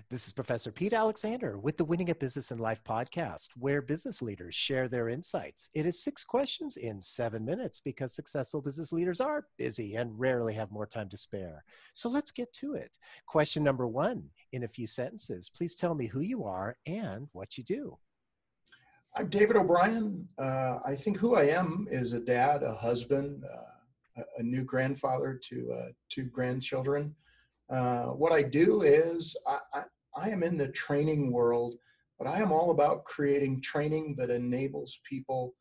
This is Professor Pete Alexander with the Winning at Business and Life podcast, where business leaders share their insights. It is 6 questions in 7 minutes because successful business leaders are busy and rarely have more time to spare. So let's get to it. Question number 1, in a few sentences, please tell me who you are and what you do. I'm David O'Brien. I think who I am is a dad, a husband, a new grandfather to 2 grandchildren. What I do is I am in the training world, but I am all about creating training that enables people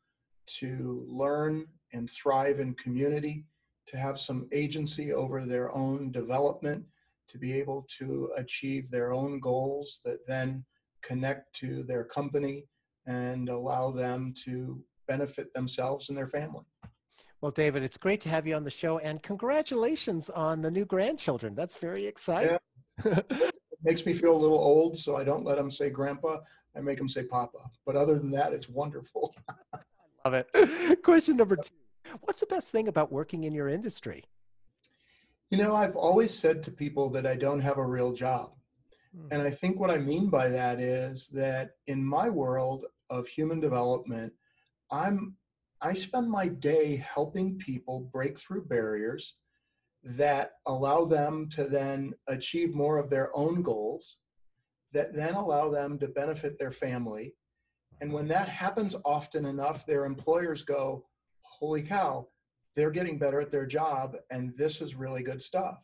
to learn and thrive in community, to have some agency over their own development, to be able to achieve their own goals that then connect to their company and allow them to benefit themselves and their family. Well, David, it's great to have you on the show, and congratulations on the new grandchildren. That's very exciting. Yeah. It makes me feel a little old, so I don't let them say grandpa. I make them say papa. But other than that, it's wonderful. Love it. Question number 2. What's the best thing about working in your industry? You know, I've always said to people that I don't have a real job. And I think what I mean by that is that in my world of human development, I spend my day helping people break through barriers that allow them to then achieve more of their own goals, that then allow them to benefit their family. And when that happens often enough, their employers go, holy cow, they're getting better at their job, and this is really good stuff.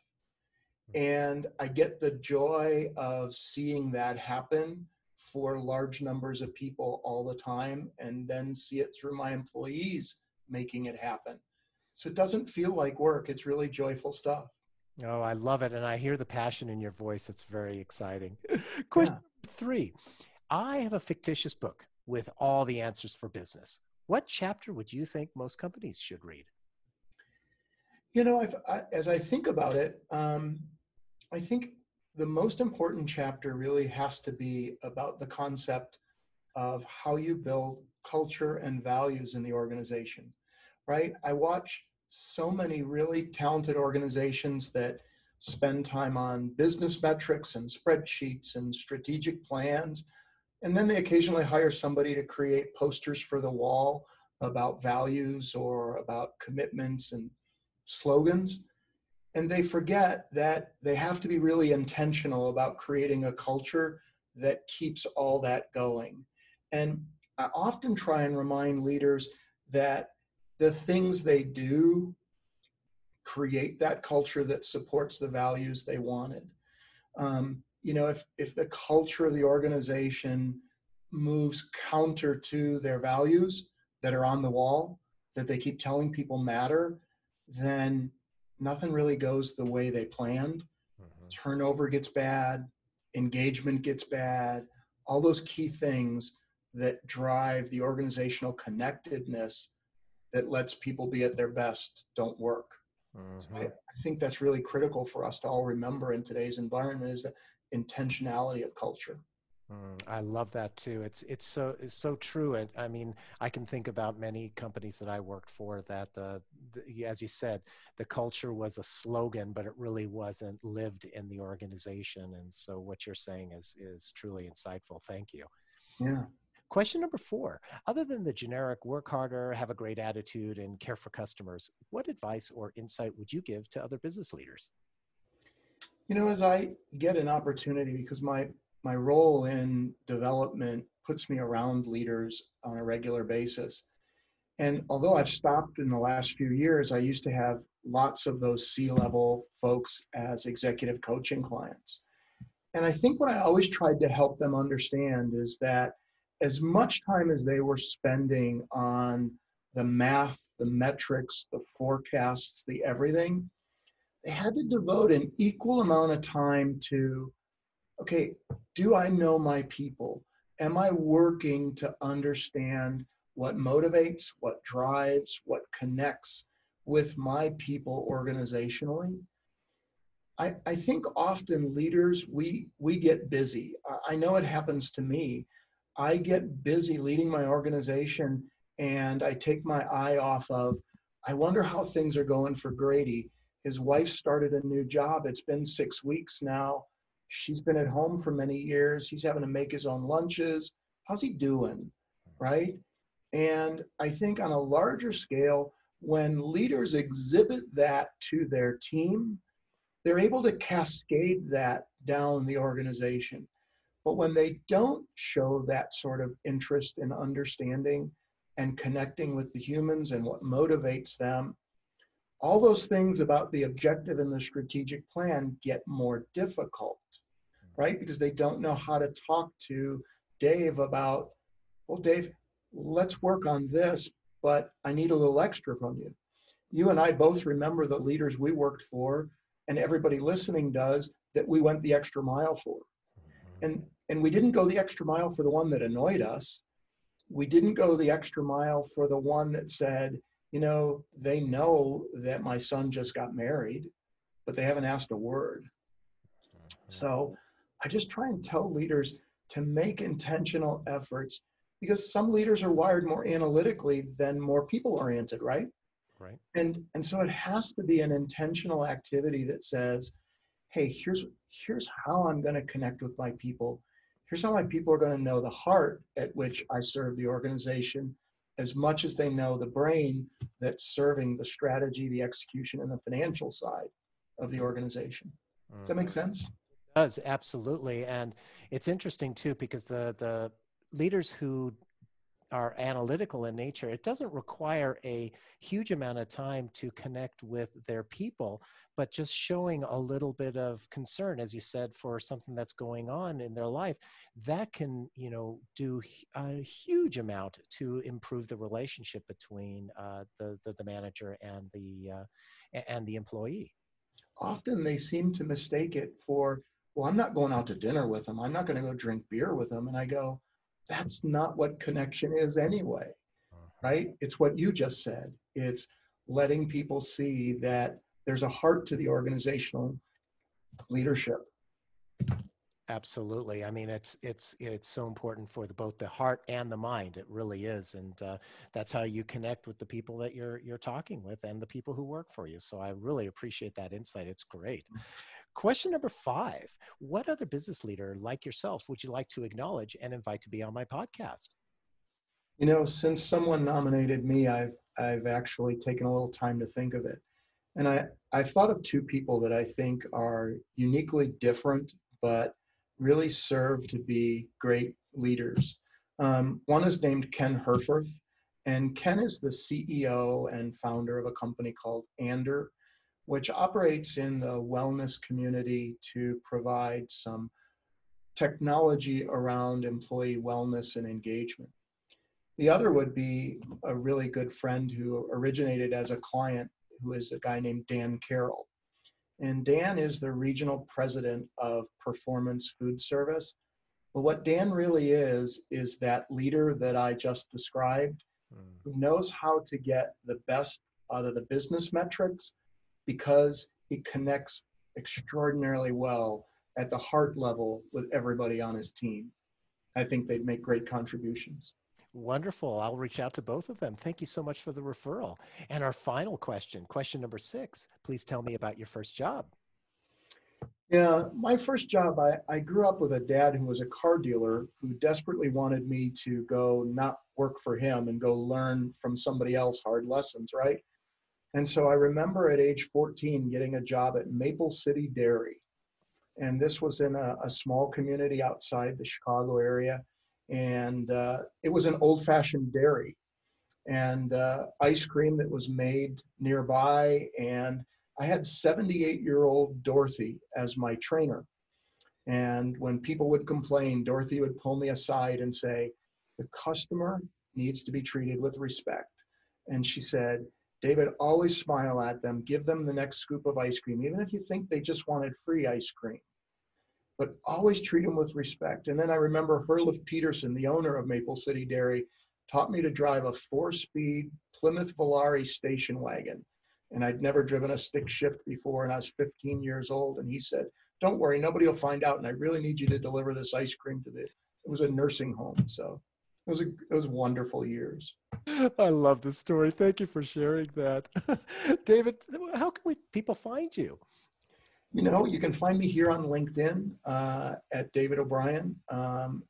And I get the joy of seeing that happen for large numbers of people all the time, and then see it through my employees making it happen. So it doesn't feel like work. It's really joyful stuff. Oh, I love it. And I hear the passion in your voice. It's very exciting. Question 3. I have a fictitious book with all the answers for business. What chapter would you think most companies should read? You know, as I think about it, I think the most important chapter really has to be about the concept of how you build culture and values in the organization, right? I watch so many really talented organizations that spend time on business metrics and spreadsheets and strategic plans. And then they occasionally hire somebody to create posters for the wall about values or about commitments and slogans. And they forget that they have to be really intentional about creating a culture that keeps all that going. And I often try and remind leaders that the things they do create that culture that supports the values they wanted. You know, if the culture of the organization moves counter to their values that are on the wall, that they keep telling people matter, then nothing really goes the way they planned. Turnover gets bad, engagement gets bad, all those key things that drive the organizational connectedness that lets people be at their best don't work. So I think that's really critical for us to all remember in today's environment, is the intentionality of culture. I love that too. It's so true. And I mean, I can think about many companies that I worked for that, as you said, the culture was a slogan, but it really wasn't lived in the organization. And so what you're saying is truly insightful. Thank you. Yeah. Question number 4, other than the generic work harder, have a great attitude, and care for customers, what advice or insight would you give to other business leaders? You know, as I get an opportunity, because my role in development puts me around leaders on a regular basis. And although I've stopped in the last few years, I used to have lots of those C-level folks as executive coaching clients. And I think what I always tried to help them understand is that as much time as they were spending on the math, the metrics, the forecasts, the everything, they had to devote an equal amount of time to, okay, do I know my people? Am I working to understand what motivates, what drives, what connects with my people organizationally? I think often leaders, we get busy. I know it happens to me. I get busy leading my organization, and I take my eye off of, I wonder how things are going for Grady. His wife started a new job. It's been 6 weeks now. She's been at home for many years. He's having to make his own lunches. How's he doing? Right? And I think on a larger scale, when leaders exhibit that to their team, they're able to cascade that down the organization. But when they don't show that sort of interest in understanding and connecting with the humans and what motivates them, all those things about the objective and the strategic plan get more difficult, right? Because they don't know how to talk to Dave about, well, Dave, let's work on this, but I need a little extra from you. You and I both remember the leaders we worked for, and everybody listening does, that we went the extra mile for. And we didn't go the extra mile for the one that annoyed us. We didn't go the extra mile for the one that said, you know, they know that my son just got married, but they haven't asked a word. So I just try and tell leaders to make intentional efforts, because some leaders are wired more analytically than more people oriented, right? Right. And so it has to be an intentional activity that says, hey, here's how I'm going to connect with my people. Here's how my people are going to know the heart at which I serve the organization as much as they know the brain that's serving the strategy, the execution, and the financial side of the organization. Does that make sense? It does, absolutely. And it's interesting too, because the leaders who are analytical in nature, it doesn't require a huge amount of time to connect with their people, but just showing a little bit of concern, as you said, for something that's going on in their life, that can, you know, do a huge amount to improve the relationship between the manager and the employee. Often they seem to mistake it for, well, I'm not going out to dinner with them. I'm not going to go drink beer with them. And I go, that's not what connection is anyway, right? It's what you just said. It's letting people see that there's a heart to the organizational leadership. Absolutely. I mean, it's so important for both the heart and the mind. It really is, and that's how you connect with the people that you're talking with and the people who work for you. So I really appreciate that insight. It's great. Question number 5: what other business leader like yourself would you like to acknowledge and invite to be on my podcast? You know, since someone nominated me, I've actually taken a little time to think of it. And I've thought of 2 people that I think are uniquely different, but really serve to be great leaders. One is named Ken Herforth, and Ken is the CEO and founder of a company called Ander, which operates in the wellness community to provide some technology around employee wellness and engagement. The other would be a really good friend who originated as a client, who is a guy named Dan Carroll. And Dan is the regional president of Performance Food Service. But what Dan really is that leader that I just described, who knows how to get the best out of the business metrics, because he connects extraordinarily well at the heart level with everybody on his team. I think they'd make great contributions. Wonderful. I'll reach out to both of them. Thank you so much for the referral. And our final question, question number 6, please tell me about your first job. Yeah, my first job, I grew up with a dad who was a car dealer who desperately wanted me to go not work for him and go learn from somebody else hard lessons, right? And so I remember at age 14 getting a job at Maple City Dairy. And this was in a small community outside the Chicago area. And it was an old-fashioned dairy, and ice cream that was made nearby. And I had 78-year-old Dorothy as my trainer. And when people would complain, Dorothy would pull me aside and say, the customer needs to be treated with respect. And she said, David, always smile at them, give them the next scoop of ice cream, even if you think they just wanted free ice cream, but always treat them with respect. And then I remember Herlif Peterson, the owner of Maple City Dairy, taught me to drive a 4-speed Plymouth Volare station wagon. And I'd never driven a stick shift before, and I was 15 years old. And he said, don't worry, nobody will find out, and I really need you to deliver this ice cream to it was a nursing home. So It was wonderful years. I love this story. Thank you for sharing that. David, how can people find you? You can find me here on LinkedIn at David O'Brien.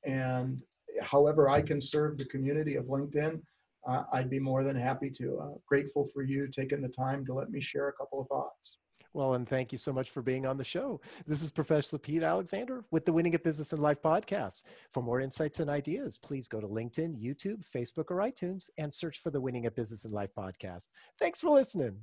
And however I can serve the community of LinkedIn, I'd be more than happy to. Grateful for you taking the time to let me share a couple of thoughts. Well, and thank you so much for being on the show. This is Professor Pete Alexander with the Winning at Business and Life podcast. For more insights and ideas, please go to LinkedIn, YouTube, Facebook, or iTunes and search for the Winning at Business and Life podcast. Thanks for listening.